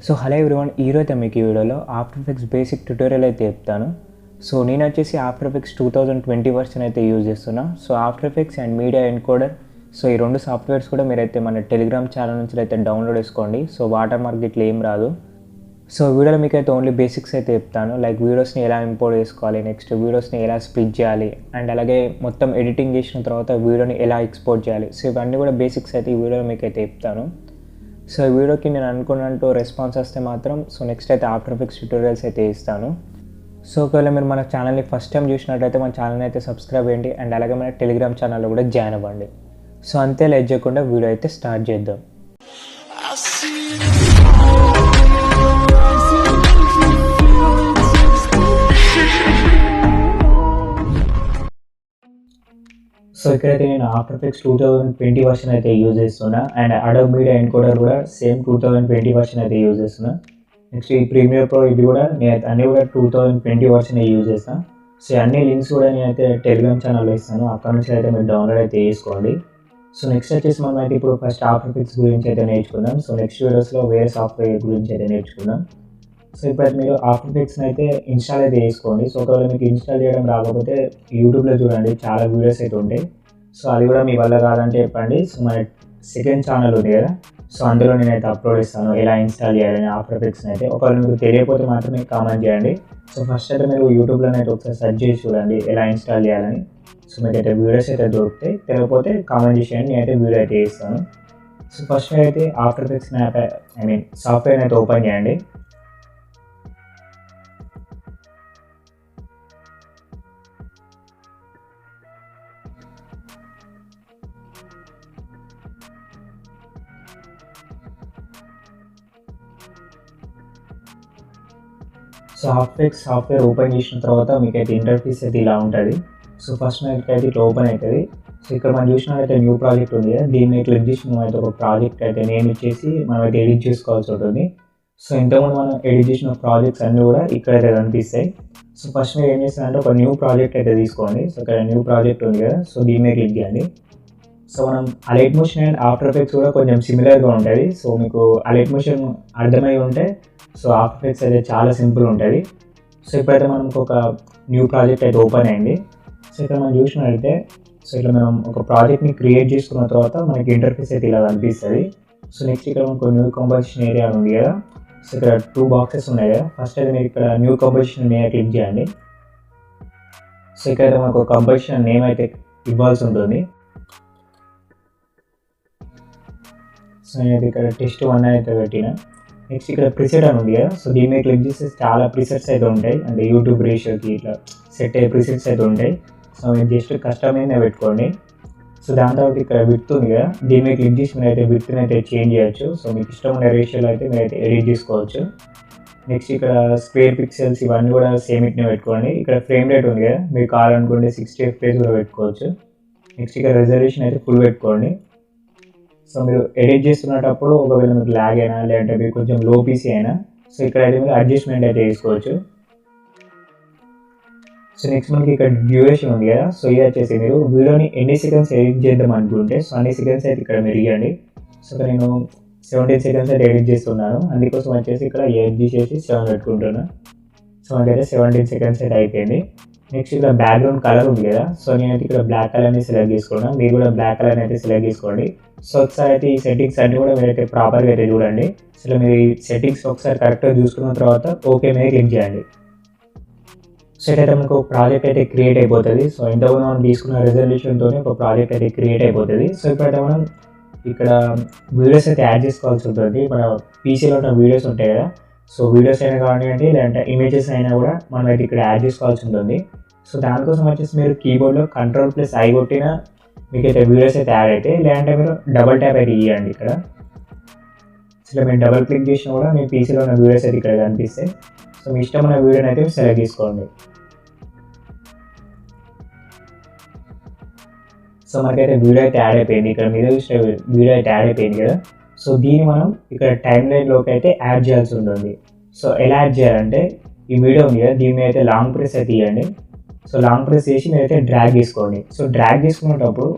So hello everyone, ఈరోజు మీకు ఈ వీడియోలో ఆఫ్టర్ ఎఫెక్ట్స్ బేసిక్ ట్యూటోరియల్ అయితే చెప్తాను. సో నేను వచ్చేసి ఆఫ్టర్ ఎఫెక్ట్స్ 2020 వర్షన్ అయితే యూజ్ చేస్తున్నా. So after effects and media encoder, so ఈ రెండు సాఫ్ట్వేర్స్ కూడా మీరైతే మన టెలిగ్రామ్ ఛానల్ నుంచి అయితే డౌన్లోడ్ చేసుకోండి. సో వాటర్ మార్క్ ఇట్లా ఏం రాదు. సో వీడియోలో మీకు అయితే ఓన్లీ బేసిక్స్ అయితే చెప్తాను, లైక్ వీడియోస్ని ఎలా ఇంపోర్ట్ చేసుకోవాలి, నెక్స్ట్ వీడియోస్ని ఎలా స్ప్లిట్ చేయాలి, అండ్ అలాగే మొత్తం ఎడిటింగ్ చేసిన తర్వాత వీడియోని ఎలా ఎక్స్పోర్ట్ చేయాలి. సో ఇవన్నీ కూడా బేసిక్స్ అయితే ఈ వీడియోలో మీకు అయితే చెప్తాను. సో ఈ వీడియోకి నేను అనుకున్నట్టు రెస్పాన్స్ వస్తే మాత్రం సో నెక్స్ట్ అయితే ఆఫ్టర్ ఎఫెక్ట్స్ ట్యూటోరియల్స్ అయితే ఇస్తాను. సో ఒకవేళ మీరు మన ఛానల్ని ఫస్ట్ టైం చూసినట్టయితే మన ఛానల్ని అయితే సబ్స్క్రైబ్ చేయండి, అండ్ అలాగే మన టెలిగ్రామ్ ఛానల్లో కూడా జాయిన్ అవ్వండి. సో అంతే లేట్ చేయకుండా వీడియో అయితే స్టార్ట్ చేద్దాం. సో ఇక్కడైతే నేను ఆఫ్టర్ ఎఫెక్ట్స్ 2020 వర్షన్ అయితే యూజ్ చేస్తున్నా, అండ్ అడోబ్ మీడియా ఎన్కోడర్ కూడా సేమ్ 2020 వర్షన్ అయితే యూజ్ చేస్తున్నా. నెక్స్ట్ ఈ ప్రీమియర్ ప్రో ఇది కూడా నేను అన్నీ కూడా 2020 వర్షన్ యూజ్ చేస్తాను. సో అన్ని లింక్స్ కూడా నేనైతే టెలిగ్రామ్ ఛానల్లో ఇస్తాను, అక్కడ నుంచి అయితే మీరు డౌన్లోడ్ అయితే చేసుకోండి. సో నెక్స్ట్ వచ్చేసి మనం అయితే ఇప్పుడు ఫస్ట్ ఆఫ్టర్ ఎఫెక్ట్స్ గురించి అయితే నేర్చుకుందాం. సో నెక్స్ట్ వీడియోస్లో వేరే సాఫ్ట్వేర్ గురించి అయితే నేర్చుకుందాం. సో ఇప్పుడైతే మీరు ఆఫ్టర్ ఎఫెక్ట్స్ని అయితే ఇన్స్టాల్ అయితే చేసుకోండి. సో ఒకవేళ మీకు ఇన్స్టాల్ చేయడం రాకపోతే యూట్యూబ్లో చూడండి, చాలా వీడియోస్ అయితే ఉంటాయి. సో అది కూడా మీ వల్ల కాదంటే చెప్పండి. సో మన సెకండ్ ఛానల్ ఉంది కదా, సో అందులో నేనైతే అప్లోడ్ ఇస్తాను ఎలా ఇన్స్టాల్ చేయాలని ఆఫ్టర్ ఎఫెక్ట్స్ని అయితే. ఒకవేళ మీకు తెలియకపోతే మాత్రమే కామెంట్ చేయండి. సో ఫస్ట్ అయితే మీరు యూట్యూబ్లోనైతే ఒకసారి సెర్చ్ చేసి చూడండి ఎలా ఇన్స్టాల్ చేయాలని. సో మీకు అయితే వీడియోస్ అయితే దొరుకుతాయి, తెలియకపోతే కామెంట్ చేసేయండి, నేనైతే వీడియో అయితే చేస్తాను. సో ఫస్ట్ అయితే ఆఫ్టర్ ఎఫెక్ట్స్ యాప్ సాఫ్ట్వేర్ అయితే ఓపెన్ చేయండి. So after effects software open చేసిన తర్వాత మీకు అయితే ఇంటర్ఫేస్ అయితే ఇలా ఉంటుంది. సో ఫస్ట్ మీకు అయితే ఇట్లా ఓపెన్ అవుతుంది. సో ఇక్కడ మనం చూసినట్లయితే న్యూ ప్రాజెక్ట్ ఉంది కదా, దీన్ని క్లిక్ చేసి మనం అయితే ఒక ప్రాజెక్ట్ అయితే నేమ్ ఇచ్చేసి మనం అయితే ఎడిట్ చేసుకోవాల్సి ఉంటుంది. సో ఇంతకుముందు మనం ఎడిట్ చేసిన ప్రాజెక్ట్స్ అన్నీ కూడా ఇక్కడైతే కనిపిస్తాయి. సో ఫస్ట్ మీరు ఏం చేస్తారంటే ఒక న్యూ ప్రాజెక్ట్ అయితే తీసుకోండి. సో ఇక్కడ న్యూ ప్రాజెక్ట్ ఉంది కదా, సో దీని మీద క్లిక్ చేయండి. సో మనం alight motion and after effects కూడా కొంచెం సిమిలర్గా ఉంటుంది. సో మీకు అలైట్ మోషన్ అర్థమై ఉంటే సో ఆఫ్టర్ ఎఫెక్ట్స్ అయితే చాలా సింపుల్ ఉంటుంది. సో ఇప్పుడైతే మనకు ఒక న్యూ ప్రాజెక్ట్ అయితే ఓపెన్ అయింది. సో ఇక్కడ మనం చూసినట్లయితే సో ఇట్లా మనం ఒక ప్రాజెక్ట్ని క్రియేట్ చేసుకున్న తర్వాత మనకి ఇంటర్ఫేస్ అయితే ఇలా కనిపిస్తుంది. సో నెక్స్ట్ ఇక్కడ మనకు న్యూ కంపోజిషన్ ఏరియా ఉంది కదా, సో ఇక్కడ 2 బాక్సెస్ ఉన్నాయి కదా. ఫస్ట్ అయితే మీరు ఇక్కడ న్యూ కంపోజిషన్ మీద క్లిక్ చేయండి. సో ఇక్కడ మనకు కంపోజిషన్ నేమ్ అయితే ఇవ్వాల్సి ఉంటుంది. సో నేను ఇక్కడ టెస్ట్ 1 అయితే పెట్టిన. నెక్స్ట్ ఇక్కడ ప్రిసెట్ అని ఉంది కదా, సో దీని మీద క్లిక్ చేస్తే చాలా ప్రిసెట్స్ అయితే ఉంటాయి, అంటే యూట్యూబ్ రేషియోకి ఇట్లా సెట్ అయ్యే ప్రిసెట్స్ అయితే ఉంటాయి. సో మీరు జస్ట్ కస్టమ్ మీద పెట్టుకోండి. సో దాని తర్వాత ఇక్కడ విడ్త్ ఉంది కదా, దీని మీద క్లిక్ చేసి మీరు అయితే విడ్త్ని అయితే చేంజ్ చేయొచ్చు. సో మీకు ఇష్టం ఉన్న రేషియోలో అయితే మీరు అయితే ఎడిట్ చేసుకోవచ్చు. నెక్స్ట్ ఇక్కడ స్క్వేర్ పిక్సెల్స్ ఇవన్నీ కూడా సేమ్ ఇట్నే పెట్టుకోండి. ఇక్కడ ఫ్రేమ్ రేట్ ఉంది కదా, మీరు కావాలనుకుంటే 60 FPS కూడా పెట్టుకోవచ్చు. నెక్స్ట్ ఇక్కడ రెజల్యూషన్ అయితే ఫుల్ పెట్టుకోండి. సో మీరు ఎడిట్ చేస్తున్నప్పుడు ఒకవేళ మీకు ల్యాగ్ అయినా లేదంటే మీరు కొంచెం లో పీసీ అయినా సో ఇక్కడ అయితే మీరు అడ్జస్ట్మెంట్ అయితే చేసుకోవచ్చు. సో నెక్స్ట్ మనకి ఇక్కడ డ్యూరేషన్ ఉంది కదా, సో ఇది వచ్చేసి మీరు వీడియోని ఎన్ని సెకండ్స్ ఎడిట్ చేద్దాం అనుకుంటే సో అన్ని సెకండ్స్ అయితే ఇక్కడ మీరు ఇవ్వండి. సో ఇక్కడ నేను 17 సెకండ్స్ అయితే ఎడిట్ చేస్తున్నాను, అందుకోసం వచ్చేసి ఇక్కడ 8 తీసేసి 7 పెట్టుకుంటున్నాను. సో మనకైతే 17 సెకండ్స్ అయితే అయిపోయింది. నెక్స్ట్ ఇక్కడ బ్యాక్గ్రౌండ్ కలర్ ఉంది కదా, సో నేనైతే ఇక్కడ బ్లాక్ కలర్ని సెలెక్ట్ చేసుకున్నాను, మీరు కూడా బ్లాక్ కలర్ని అయితే సెలెక్ట్ చేసుకోండి. సో ఒకసారి అయితే ఈ సెట్టింగ్స్ అన్నీ కూడా మీరైతే ప్రాపర్గా అయితే చూడండి. సో మీరు ఈ సెట్టింగ్స్ ఒకసారి కరెక్ట్గా చూసుకున్న తర్వాత ఓకే మీద క్లిక్ చేయండి. సో అయితే మనకు ఒక ప్రాజెక్ట్ అయితే క్రియేట్ అయిపోతుంది. సో ఇంతకుముందు మనం తీసుకున్న రెజల్యూషన్తో ఒక ప్రాజెక్ట్ అయితే క్రియేట్ అయిపోతుంది. సో ఇప్పుడైతే మనం ఇక్కడ వీడియోస్ అయితే యాడ్ చేసుకోవాల్సి ఉంటుంది. మన పీసీలో ఉన్న వీడియోస్ ఉంటాయి కదా, సో వీడియోస్ అయినా కానివ్వండి లేదంటే ఇమేజెస్ అయినా కూడా మనం అయితే ఇక్కడ యాడ్ చేసుకోవాల్సి ఉంటుంది. సో దానికోసం వచ్చేసి మీరు కీబోర్డ్లో Ctrl+I కొట్టినా మీకైతే వీడియోస్ అయితే యాడ్ అవుతాయి, లేదంటే మీరు డబల్ ట్యాప్ అయితే ఇవ్వండి ఇక్కడ. సో మీరు డబల్ క్లిక్ చేసినా కూడా మీ పీసీలో ఉన్న వీడియోస్ అయితే ఇక్కడ కనిపిస్తాయి. సో మీ ఇష్టమైన వీడియోని అయితే సెలెక్ట్ చేసుకోండి. సో మనకైతే వీడియో అయితే యాడ్ అయిపోయింది, ఇక్కడ మీరు చూసిన వీడియో అయితే యాడ్ అయిపోయింది కదా. సో దీన్ని మనం ఇక్కడ టైమ్ లైన్లోకి అయితే యాడ్ చేయాల్సి ఉంటుంది. సో ఎలా యాడ్ చేయాలంటే ఈ వీడియో ఉంది కదా, దీని మీద అయితే లాంగ్ ప్రెస్ అయితే ఇవ్వండి. సో లాంగ్ ప్రెస్ చేసి మీరైతే డ్రాగ్ చేసుకోండి. సో డ్రాగ్ చేసుకునేటప్పుడు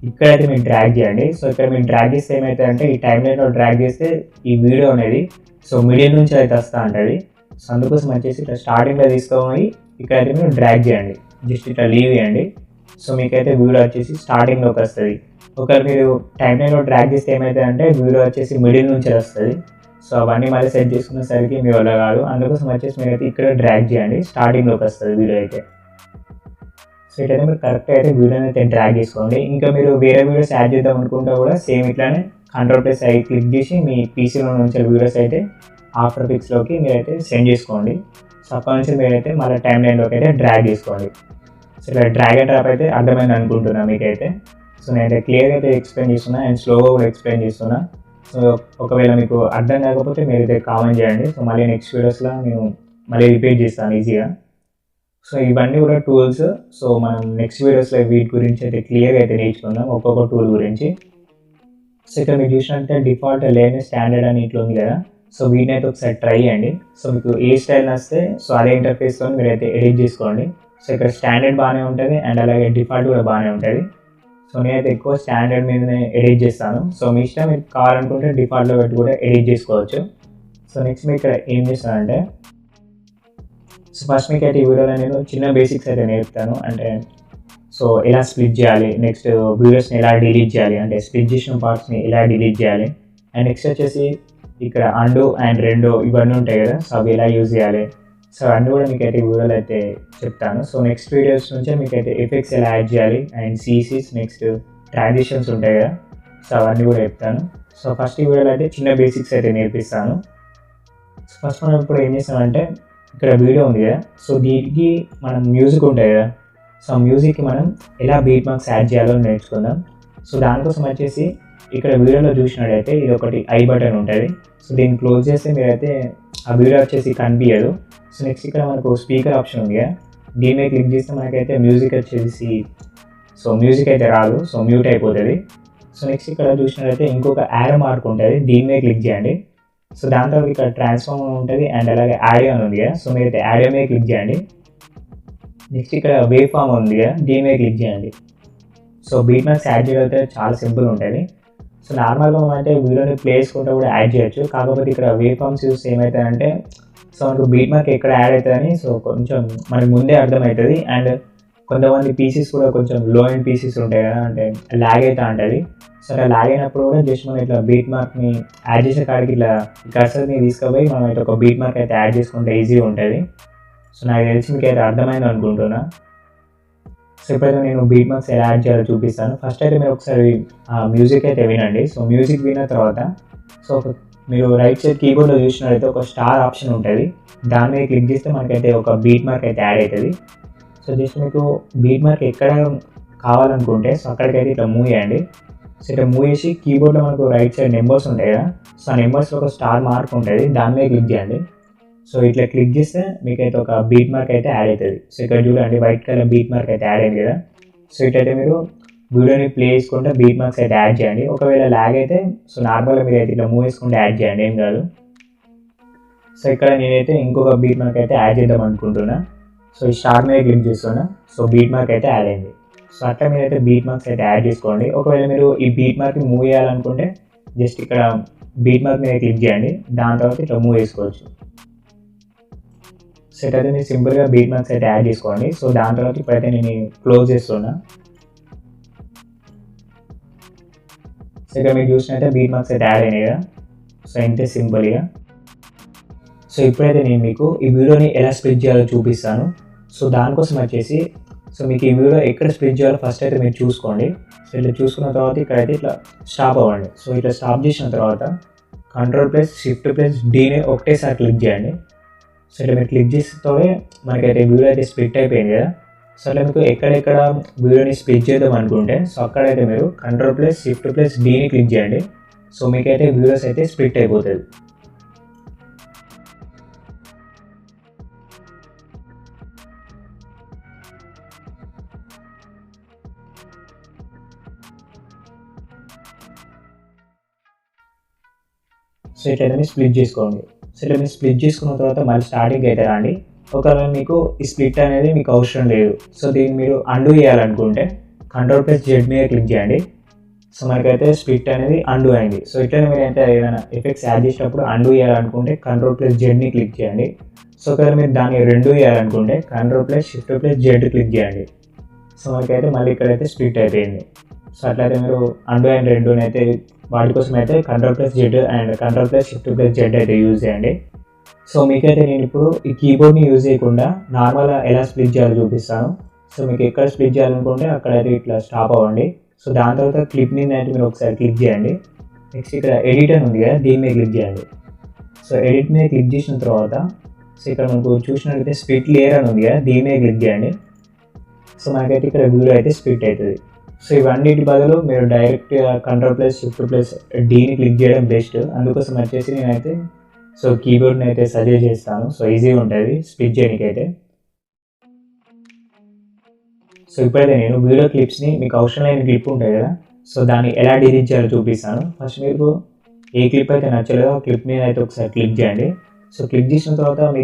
ఇక్కడైతే మీరు డ్రాగ్ చేయండి. సో ఇక్కడ మీరు డ్రాగ్ చేస్తే ఏమవుతుందంటే ఈ టైం లైన్లో డ్రాగ్ చేస్తే ఈ వీడియో అనేది సో మిడిల్ నుంచి అయితే వస్తూ ఉంటుంది. సో అందుకోసం వచ్చేసి ఇట్లా స్టార్టింగ్లో తీసుకొని ఇక్కడైతే మీరు డ్రాగ్ చేయండి, జస్ట్ ఇట్లా లీవ్ చేయండి. సో మీకైతే వీడియో వచ్చేసి స్టార్టింగ్లోకి వస్తుంది. ఒకవేళ మీరు టైం లైన్లో డ్రాగ్ చేస్తే ఏమవుతుందంటే వీడియో వచ్చేసి మిడిల్ నుంచి వస్తుంది. సో అవన్నీ మళ్ళీ సెట్ చేసుకునేసరికి మీ వల్ల కాదు. అందుకోసం వచ్చేసి మీరైతే ఇక్కడ డ్రాగ్ చేయండి, స్టార్టింగ్లోకి వస్తుంది వీడియో అయితే. సో ఇట్లయితే మీరు కరెక్ట్గా అయితే వీడియోని అయితే డ్రాగ్ చేసుకోండి. ఇంకా మీరు వేరే వీడియోస్ యాడ్ చేద్దాం అనుకుంటే కూడా సేమ్ ఇట్లానే Ctrl+I క్లిక్ చేసి మీ పీసీలో నుంచి వీడియోస్ అయితే ఆఫ్టర్ పిక్స్లోకి మీరైతే సెండ్ చేసుకోండి. సో అక్కడ నుంచి మీరైతే మళ్ళీ టైం లైన్లోకి అయితే డ్రాగ్ చేసుకోండి. సో ఇలా డ్రాగ్ అండ్ డ్రాప్ అయితే అర్థమైంది అనుకుంటున్నా మీకైతే. సో నేనైతే క్లియర్గా అయితే ఎక్స్ప్లెయిన్ చేస్తున్నా అండ్ స్లోగా కూడా ఎక్స్ప్లెయిన్ చేస్తున్నా. సో ఒకవేళ మీకు అర్థం కాకపోతే మీరైతే కామెంట్ చేయండి. సో మళ్ళీ నెక్స్ట్ వీడియోస్లో నేను మళ్ళీ రిపీట్ చేస్తాను ఈజీగా. సో ఇవన్నీ కూడా టూల్స్. సో మనం నెక్స్ట్ వీడియోస్లో వీటి గురించి అయితే క్లియర్గా అయితే నేర్చుకుందాం, ఒక్కొక్క టూల్ గురించి. సో ఇక్కడ మీరు చూసినట్టే డిఫాల్ట్ లేన్ స్టాండర్డ్ అని ఇట్లా ఉంది కదా. సో వీటిని అయితే ఒకసారి ట్రై చేయండి. సో మీకు ఏ స్టైల్ వస్తే సో అదే ఇంటర్ఫేస్తో మీరైతే ఎడిట్ చేసుకోండి. సో ఇక్కడ స్టాండర్డ్ బాగానే ఉంటుంది అండ్ అలాగే డిఫాల్ట్ కూడా బాగానే ఉంటుంది. సో నేనైతే ఎక్కువ స్టాండర్డ్ మీదనే ఎడిట్ చేస్తాను. సో మీ ఇష్టం, మీరు కావాలనుకుంటే డిఫాల్ట్లో పెట్టి కూడా ఎడిట్ చేసుకోవచ్చు. సో నెక్స్ట్ మీరు ఇక్కడ ఏం చేస్తానంటే, సో ఫస్ట్ మీకు అయితే ఈ వీడియోలో నేను చిన్న బేసిక్స్ అయితే నేర్పుతాను. అంటే సో ఎలా స్ప్లిట్ చేయాలి, నెక్స్ట్ వీడియోస్ని ఎలా డిలీట్ చేయాలి, అంటే స్ప్లిట్ చేసిన పార్ట్స్ని ఎలా డిలీట్ చేయాలి, అండ్ నెక్స్ట్ వచ్చేసి ఇక్కడ అండు అండ్ రెండో ఇవన్నీ ఉంటాయి కదా. సో అవి ఎలా యూజ్ చేయాలి, సో అన్నీ కూడా మీకైతే ఈ వీడియోలో అయితే చెప్తాను. సో నెక్స్ట్ వీడియోస్ నుంచే మీకైతే ఎఫెక్ట్స్ ఎలా యాడ్ చేయాలి అండ్ సీసీస్, నెక్స్ట్ ట్రాన్సిషన్స్ ఉంటాయి కదా. సో అవన్నీ కూడా చెప్తాను. సో ఫస్ట్ ఈ వీడియోలో అయితే చిన్న బేసిక్స్ అయితే నేర్పిస్తాను. సో ఫస్ట్ మనం ఇప్పుడు ఏం చేస్తామంటే, ఇక్కడ వీడియో ఉంది కదా. సో దీనికి మనం మ్యూజిక్ ఉంటాయి కదా. సో మ్యూజిక్కి మనం ఎలా బీట్ మార్క్స్ యాడ్ చేయాలో నేర్చుకుందాం. సో దానికోసం వచ్చేసి ఇక్కడ వీడియోలో చూసినట్టయితే ఇది ఒకటి ఐ బటన్ ఉంటుంది. సో దీన్ని క్లోజ్ చేస్తే మీరైతే ఆ వీడియో వచ్చేసి కనిపించదు. సో నెక్స్ట్ ఇక్కడ మనకు స్పీకర్ ఆప్షన్ ఉంది కదా, దీని మీద క్లిక్ చేస్తే మనకైతే మ్యూజిక్ వచ్చేసి సో మ్యూజిక్ అయితే రాదు, సో మ్యూట్ అయిపోతుంది. సో నెక్స్ట్ ఇక్కడ చూసినట్టయితే ఇంకొక యారో మార్క్ ఉంటుంది, దీని మీద క్లిక్ చేయండి. సో దాని తర్వాత ఇక్కడ ట్రాన్స్ఫార్మ్ ఉంటుంది అండ్ అలాగే ఆడియో అని ఉంది కదా. సో మీరైతే ఆడియో మీద క్లిక్ చేయండి. నెక్స్ట్ ఇక్కడ వేవ్ ఫామ్ ఉంది కదా, దీని మీద క్లిక్ చేయండి. సో బీట్ మార్క్స్ యాడ్ చేయగలిగితే చాలా సింపుల్ ఉంటుంది. సో నార్మల్గా మనం అంటే వీడియోని ప్లే చేసుకుంటే కూడా యాడ్ చేయొచ్చు. కాకపోతే ఇక్కడ వేవ్ ఫామ్స్ యూస్ ఏమవుతుందంటే, సో మనకు బీట్ మార్క్ ఎక్కడ యాడ్ అవుతుందని సో కొంచెం మనకి ముందే అర్థమవుతుంది. అండ్ కొంతమంది పీసెస్ కూడా కొంచెం లో అండ్ పీసెస్ ఉంటాయి కదా, అంటే ల్యాగ్ అవుతూ ఉంటుంది. సో అలా ల్యాగ్ అయినప్పుడు కూడా జస్ట్ మనం ఇట్లా బీట్ మార్క్ని యాడ్ చేసే కాడికి ఇట్లా కర్సర్ని తీసుకుపోయి మనం అయితే ఒక బీట్ మార్క్ అయితే యాడ్ చేసుకుంటే ఈజీగా ఉంటుంది. సో నాకు తెలిసి మీకు అయితే అర్థమైంది అనుకుంటున్నా. సో ఇప్పుడైతే నేను బీట్ మార్క్స్ ఎలా యాడ్ చేయాలో చూపిస్తాను. ఫస్ట్ అయితే మీరు ఒకసారి మ్యూజిక్ అయితే వినండి. సో మ్యూజిక్ విన్న తర్వాత సో మీరు రైట్ సైడ్ కీబోర్డ్లో చూసినట్లయితే ఒక స్టార్ ఆప్షన్ ఉంటుంది, దాని మీద క్లిక్ చేస్తే మనకైతే ఒక బీట్ మార్క్ అయితే యాడ్ అవుతుంది. సో జస్ట్ మీకు బీట్ మార్క్ ఎక్కడ కావాలనుకుంటే సో అక్కడికైతే ఇట్లా మూవ్ చేయండి. సో ఇట్లా మూవ్ చేసి కీబోర్డ్లో మనకు రైట్ సైడ్ నెంబర్స్ ఉంటాయి కదా. సో ఆ నెంబర్స్లో ఒక స్టార్ మార్క్ ఉంటుంది, దాని మీద క్లిక్ చేయండి. సో ఇట్లా క్లిక్ చేస్తే మీకైతే ఒక బీట్ మార్క్ అయితే యాడ్ అవుతుంది. సో ఇక్కడ చూడండి వైట్ కలర్ బీట్ మార్క్ అయితే యాడ్ అయింది కదా. సో ఇట్లయితే మీరు వీడియోని ప్లే చేసుకుంటే బీట్ మార్క్స్ అయితే యాడ్ చేయండి. ఒకవేళ ల్యాగ్ అయితే సో నార్మల్గా మీరు అయితే ఇట్లా మూవ్ చేసుకుంటే యాడ్ చేయండి, ఏం కాదు. సో ఇక్కడ నేనైతే ఇంకొక బీట్ మార్క్ అయితే యాడ్ చేద్దాం అనుకుంటున్నా. సో ఈ స్టార్ మీద క్లిక్ చేస్తున్నా. సో బీట్ మార్క్ అయితే యాడ్ అయింది. సో అట్లా మీరైతే బీట్ మార్క్స్ అయితే యాడ్ చేసుకోండి. ఒకవేళ మీరు ఈ బీట్ మార్క్ని మూవ్ చేయాలనుకుంటే జస్ట్ ఇక్కడ బీట్ మార్క్ మీద క్లిక్ చేయండి, దాని తర్వాత ఇట్లా మూవ్ చేసుకోవచ్చు. సో అయితే మీరు సింపుల్గా బీట్ మార్క్స్ అయితే యాడ్ చేసుకోండి. సో దాని తర్వాత ఇప్పుడైతే నేను క్లోజ్ చేస్తున్నా. సో ఇక్కడ మీరు చూసినట్టే బీట్ మార్క్స్ అయితే యాడ్ అయినాయి కదా. సో ఇంతే సింపుల్గా. సో ఇప్పుడైతే నేను మీకు ఈ వీడియోని ఎలా స్ప్లిట్ చేయాలో చూపిస్తాను. సో దానికోసం వచ్చేసి సో మీకు ఈ వీడియో ఎక్కడ స్ప్లిట్ చేయాలో ఫస్ట్ అయితే మీరు చూసుకోండి. సో ఇట్లా చూసుకున్న తర్వాత ఇక్కడైతే ఇట్లా స్టాప్ అవ్వండి. సో ఇట్లా స్టాప్ చేసిన తర్వాత Ctrl+Shift+Dని ఒకటేసారి క్లిక్ చేయండి. సో ఇట్లా మీరు క్లిక్ చేస్తే మనకైతే వీడియో అయితే స్ప్లిట్ అయిపోయింది కదా. సో అట్లా మీకు ఎక్కడెక్కడ వీడియోని స్ప్లిట్ చేద్దాం అనుకుంటే సో అక్కడైతే మీరు Ctrl+Shift+Dని క్లిక్ చేయండి. సో మీకైతే వీడియోస్ అయితే స్ప్లిట్ అయిపోతుంది. సో ఇట్లయితే స్ప్లిట్ చేసుకోండి. సో ఇట్లా మీరు స్ప్లిట్ చేసుకున్న తర్వాత మళ్ళీ స్టార్టింగ్ అయితే రండి. ఒకవేళ మీకు ఈ స్ప్లిట్ అనేది మీకు అవసరం లేదు, సో దీన్ని మీరు అండూ చేయాలనుకుంటే Ctrl+Z మీద క్లిక్ చేయండి. సో మనకైతే స్ప్లిట్ అనేది అండు అయింది. సో ఇట్లా మీరు అయితే ఏదైనా ఎఫెక్ట్స్ యాడ్ చేసేటప్పుడు అండు చేయాలనుకుంటే Ctrl+Zని క్లిక్ చేయండి. సో ఒకవేళ మీరు దాన్ని రెండు చేయాలనుకుంటే Ctrl+Shift+Z క్లిక్ చేయండి. సో మనకైతే మళ్ళీ ఇక్కడైతే స్ప్లిట్ అయిపోయింది. సో అట్లయితే మీరు అండు అండ్ రెండుని అయితే వాటి కోసం అయితే Ctrl+Z అండ్ Ctrl+Shift+Z అయితే యూజ్ చేయండి. సో మీకైతే నేను ఇప్పుడు ఈ కీబోర్డ్ని యూజ్ చేయకుండా నార్మల్గా ఎలా స్ప్లిట్ చేయాలో చూపిస్తాను. సో మీకు ఎక్కడ స్ప్లిట్ చేయాలనుకుంటే అక్కడైతే ఇట్లా స్టాప్ అవ్వండి. సో దాని తర్వాత క్లిప్ మీద అయితే మీరు ఒకసారి క్లిక్ చేయండి. నెక్స్ట్ ఇక్కడ ఎడిట్ అని ఉంది కదా, దీని మీద క్లిక్ చేయండి. సో ఎడిట్ మీద క్లిక్ చేసిన తర్వాత సో ఇక్కడ మనకు చూసినట్లయితే స్ప్లిట్ లేయర్ అని ఉంది కదా, దీని మీద క్లిక్ చేయండి. సో మనకైతే ఇక్కడ వీడియో అయితే స్ప్లిట్ అవుతుంది. సో ఇవన్నిటి బదులు మీరు డైరెక్ట్ Ctrl+Shift+Dని క్లిక్ చేయడం బెస్ట్. అందుకోసం వచ్చేసి నేనైతే సో కీబోర్డ్ని అయితే సజెస్ట్ చేస్తాను. సో ఈజీగా ఉంటుంది స్ప్లిట్ చేయడానికి అయితే. సో ఇప్పుడైతే నేను వీడియో క్లిప్స్ని మీకు అవసరం లేని క్లిప్ ఉంటుంది కదా, సో దాన్ని ఎలా డిలీట్ చేయాలో చూపిస్తాను. ఫస్ట్ మీకు ఏ క్లిప్ అయితే నచ్చలేదో ఆ క్లిప్ మీద అయితే ఒకసారి క్లిక్ చేయండి. సో క్లిక్ చేసిన తర్వాత మీ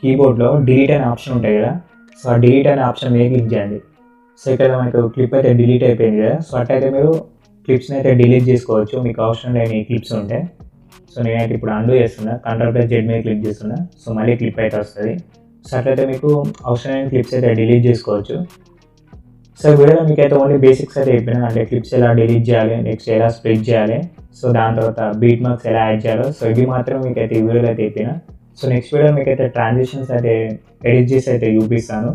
కీబోర్డ్లో డిలీట్ అనే ఆప్షన్ ఉంటుంది కదా, సో ఆ డిలీట్ అనే ఆప్షన్ మీద క్లిక్ చేయండి. సో ఇక్కడ మనకు క్లిప్ అయితే డిలీట్ అయిపోయింది కదా, సో అట్టయితే మీరు క్లిప్స్ని అయితే డిలీట్ చేసుకోవచ్చు మీకు అవసరం లేని క్లిప్స్ ఉంటే. సో నేనైతే ఇప్పుడు అండు చేస్తున్నా, Ctrl+Z మీద క్లిక్ చేస్తున్నా. సో మళ్ళీ క్లిప్ అయితే వస్తుంది. సో అట్లయితే మీకు అవసరమైన క్లిప్స్ అయితే డిలీట్ చేసుకోవచ్చు. సో వీడియోలో మీకు అయితే ఓన్లీ బేసిక్స్ అయితే చెప్పినా, అంటే క్లిప్స్ ఎలా డిలీట్ చేయాలి, నెక్స్ట్ ఎలా స్ప్లిట్ చేయాలి, సో దాని తర్వాత బీట్ మార్క్స్ ఎలా యాడ్ చేయాలో, సో ఇవి మాత్రం మీకు అయితే ఈ వీడియోలో అయితే చెప్పిన. సో నెక్స్ట్ వీడియో మీకు అయితే ట్రాన్సిషన్స్ అయితే ఎడిట్ చేసి అయితే చూపిస్తాను.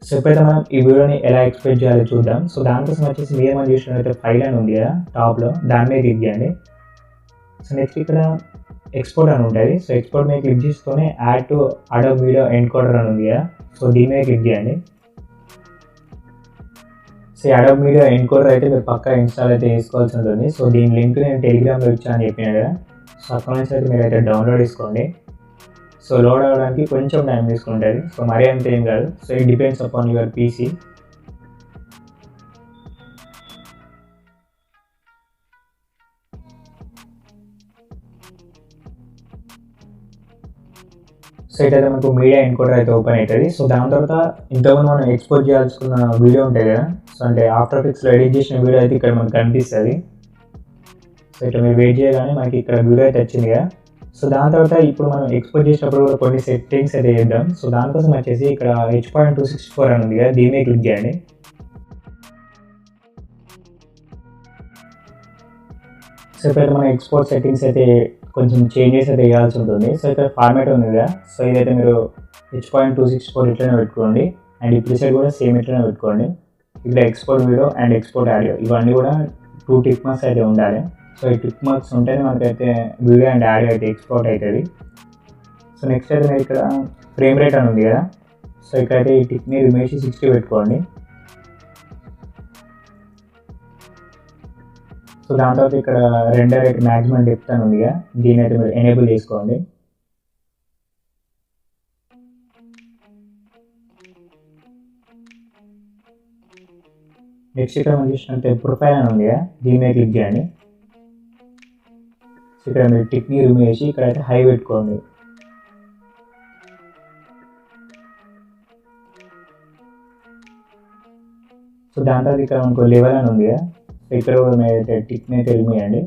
సో ఇప్పుడైతే మనం ఈ వీడియోని ఎలా ఎక్స్పోర్ట్ చేయాలో చూద్దాం. సో దానికోసం వచ్చేసి మీరు ఏమైనా చూసినట్లయితే ఫైల్ అని ఉంది కదా టాప్లో, దాని మీద క్లిక్ చేయండి. సో నెక్స్ట్ ఇక్కడ ఎక్స్పోర్ట్ అని ఉంటుంది. సో ఎక్స్పోర్ట్ మీద క్లిక్ చేసుకొని add to Adobe video encoder అని ఉంది కదా, సో దీని మీద క్లిక్ చేయండి. సో అడోబ్ వీడియో ఎన్కోడర్ అయితే మీరు పక్కా ఇన్స్టాల్ అయితే చేసుకోవాల్సి ఉంటుంది. సో దీని లింక్ నేను టెలిగ్రామ్లో ఇచ్చాను అని చెప్పిన కదా, సో అక్కడ నుంచి అయితే మీరు అయితే డౌన్లోడ్ చేసుకోండి. సో లోడ్ అవ్వడానికి కొంచెం టైం తీసుకుంటుంది. సో మరీ అంత ఏం కాదు. So it depends upon your PC. So ఇటైతే మనకు మీడియా ఎన్కోడర్ అయితే ఓపెన్ అవుతుంది. సో దాని తర్వాత ఇంతకుముందు మనం ఎక్స్పోర్ట్ చేయాల్సుకున్న వీడియో ఉంటుంది కదా, సో అంటే ఆఫ్టర్ ఎఫెక్ట్స్లో ఎడిట్ చేసిన వీడియో అయితే ఇక్కడ మనకు కనిపిస్తుంది. సో ఇక్కడ మీరు వెయిట్ చేయగానే మనకి ఇక్కడ వీడియో అయితే వచ్చింది కదా. సో దాని తర్వాత ఇప్పుడు మనం ఎక్స్పోర్ట్ చేసినప్పుడు కూడా కొన్ని సెట్టింగ్స్ అయితే చేద్దాం. సో దానికోసం వచ్చేసి ఇక్కడ H.264 అని ఉంది కదా, దీని మీద క్లిక్ చేయండి. సో ఇక్కడ మన ఎక్స్పోర్ట్ సెట్టింగ్స్ అయితే కొంచెం చేంజెస్ అయితే చేయాల్సి ఉంటుంది. సో ఇక్కడ ఫార్మాట్ ఉంది కదా, సో ఇదైతే మీరు H.264 ఇట్లనే పెట్టుకోండి. అండ్ ఈ ప్రీసెట్ కూడా సేమ్ ఇట్లనే పెట్టుకోండి. ఇక్కడ export video and export audio ఇవన్నీ కూడా 2 టిక్ మార్క్స్ అయితే ఉండాలి. సో ఈ టిక్ మార్క్స్ ఉంటేనే మనకైతే వీడియో అండ్ ఆడియో అయితే ఎక్స్పోర్ట్ అవుతుంది. సో నెక్స్ట్ అయితే మీరు ఇక్కడ ఫ్రేమ్ రేట్ అని ఉంది కదా, సో ఇక్కడైతే ఈ టిక్ని రిమూవ్ చేసి 60 పెట్టుకోండి. సో దాని తర్వాత ఇక్కడ రెండర్ రేట్ మ్యాక్సిమం డెప్త్ అని ఉంది కదా, దీని అయితే మీరు ఎనేబుల్ చేసుకోండి. నెక్స్ట్ ఇక్కడ మనం చూసినట్టే ప్రొఫైల్ అని ఉంది కదా, దీని మీద క్లిక్ చేయండి. సో ఇక్కడ మీరు టిక్ని రిమూవ్ చేసి ఇక్కడైతే హై పెట్టుకోండి. సో దాని తర్వాత ఇక్కడ మనకు లెవెల్ అని ఉంది కదా, సో ఇక్కడ కూడా మీరు అయితే టిక్ని అయితే రిమూవ్ చేయండి.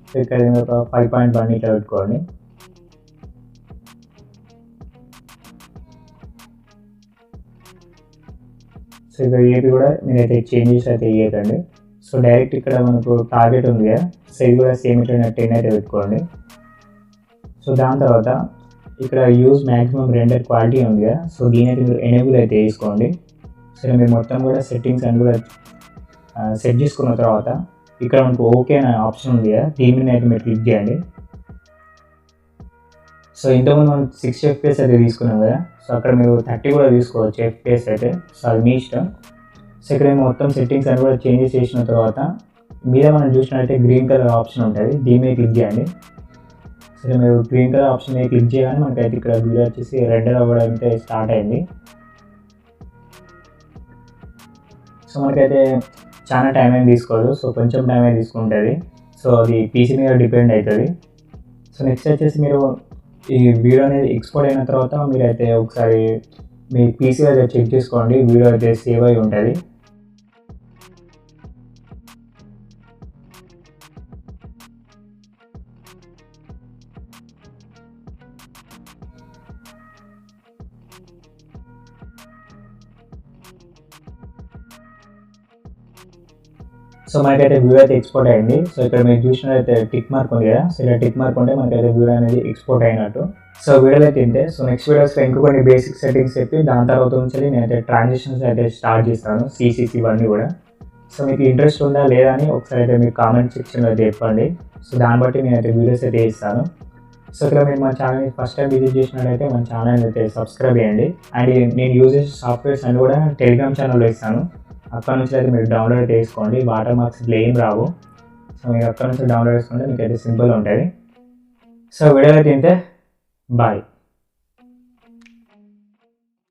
సో ఇక్కడ ఒక 5.1 ఇట్లా పెట్టుకోండి. సో ఇక్కడ ఏపీ కూడా మీరైతే చేంజెస్ అయితే చేయకండి. సో డైరెక్ట్ ఇక్కడ మనకు టార్గెట్ ఉంది కదా, సో ఇది కూడా సేమ్ ఇట్లా 10 అయితే పెట్టుకోండి. సో దాని తర్వాత ఇక్కడ యూజ్ మ్యాక్సిమం రెండర్ క్వాలిటీ ఉంది కదా, సో దీని అయితే మీరు ఎనేబుల్ అయితే చేసుకోండి. సో మీరు మొత్తం కూడా సెట్టింగ్స్ అని కూడా సెట్ చేసుకున్న తర్వాత ఇక్కడ మనకు ఓకే అనే ఆప్షన్ ఉంది కదా, దీని మీద అయితే మీరు క్లిక్ చేయండి. సో ఇంతకుముందు మనం 60 FPS అయితే తీసుకున్నాం కదా, సో అక్కడ మీరు 30 కూడా తీసుకోవచ్చు FPS అయితే. సో అది మీ ఇష్టం. సో ఇక్కడ మొత్తం సెట్టింగ్స్ అని కూడా చేంజెస్ చేసిన తర్వాత మీద మనం చూసినట్లయితే గ్రీన్ కలర్ ఆప్షన్ ఉంటుంది, దీని మీద క్లిక్ చేయండి. సో మీరు గ్రీన్ కలర్ ఆప్షన్ మీద క్లిక్ చేయగానే మనకైతే ఇక్కడ వీడియో వచ్చేసి రెండర్ అవ్వడం అయితే స్టార్ట్ అయింది. సో మనకైతే చాలా టైం ఏం తీసుకోదు, సో కొంచెం టైం అయితే తీసుకుంటుంది. సో అది పీసీ మీద డిపెండ్ అవుతుంది. సో నెక్స్ట్ వచ్చేసి మీరు ఈ వీడియో అనేది ఎక్స్పోర్ట్ అయిన తర్వాత మీరైతే ఒకసారి మీ పీసీ అయితే చెక్ చేసుకోండి, వీడియో అయితే సేవ్ అయి ఉంటుంది. సో మనకైతే వీడియో అయితే ఎక్స్పోర్ట్ అయింది. సో ఇక్కడ మీరు చూసినట్లయితే టిక్ మార్క్ ఉంది కదా, సో ఇక్కడ టిక్ మార్క్ ఉంటే మనకైతే వీడియో అనేది ఎక్స్పోర్ట్ అయినట్టు. సో వీడియోలో అయితే ఇంతే. సో నెక్స్ట్ వీడియోస్లో ఇంకొన్ని బేసిక్ సెట్టింగ్స్ చెప్పి దాని తర్వాత నుంచి నేనైతే ట్రాన్సాక్షన్స్ అయితే స్టార్ట్ చేస్తాను, CCC ఇవన్నీ కూడా. సో మీకు ఇంట్రెస్ట్ ఉందా లేదా అని ఒకసారి అయితే మీరు కామెంట్ సెక్షన్లో అయితే చెప్పండి. సో దాన్ని బట్టి నేనైతే వీడియోస్ అయితే ఇస్తాను. సో ఇక్కడ మీరు మన ఛానల్ని ఫస్ట్ టైం విజిట్ చేసినట్లయితే మన ఛానల్ అయితే సబ్స్క్రైబ్ చేయండి. అండ్ నేను యూజ్ చేసే సాఫ్ట్వేర్స్ అన్ని కూడా టెలిగ్రామ్ ఛానల్లో ఇస్తాను. అక్కడ నుంచి అయితే మీరు డౌన్లోడ్ అయితే చేసుకోండి. వాటర్ మార్క్స్ ఇట్లా ఏం రావు. సో మీరు అక్కడ నుంచి డౌన్లోడ్ చేసుకుంటే మీకు అయితే సింపుల్ ఉంటుంది. సో వీడియో అయితే ఇంతే. బాయ్.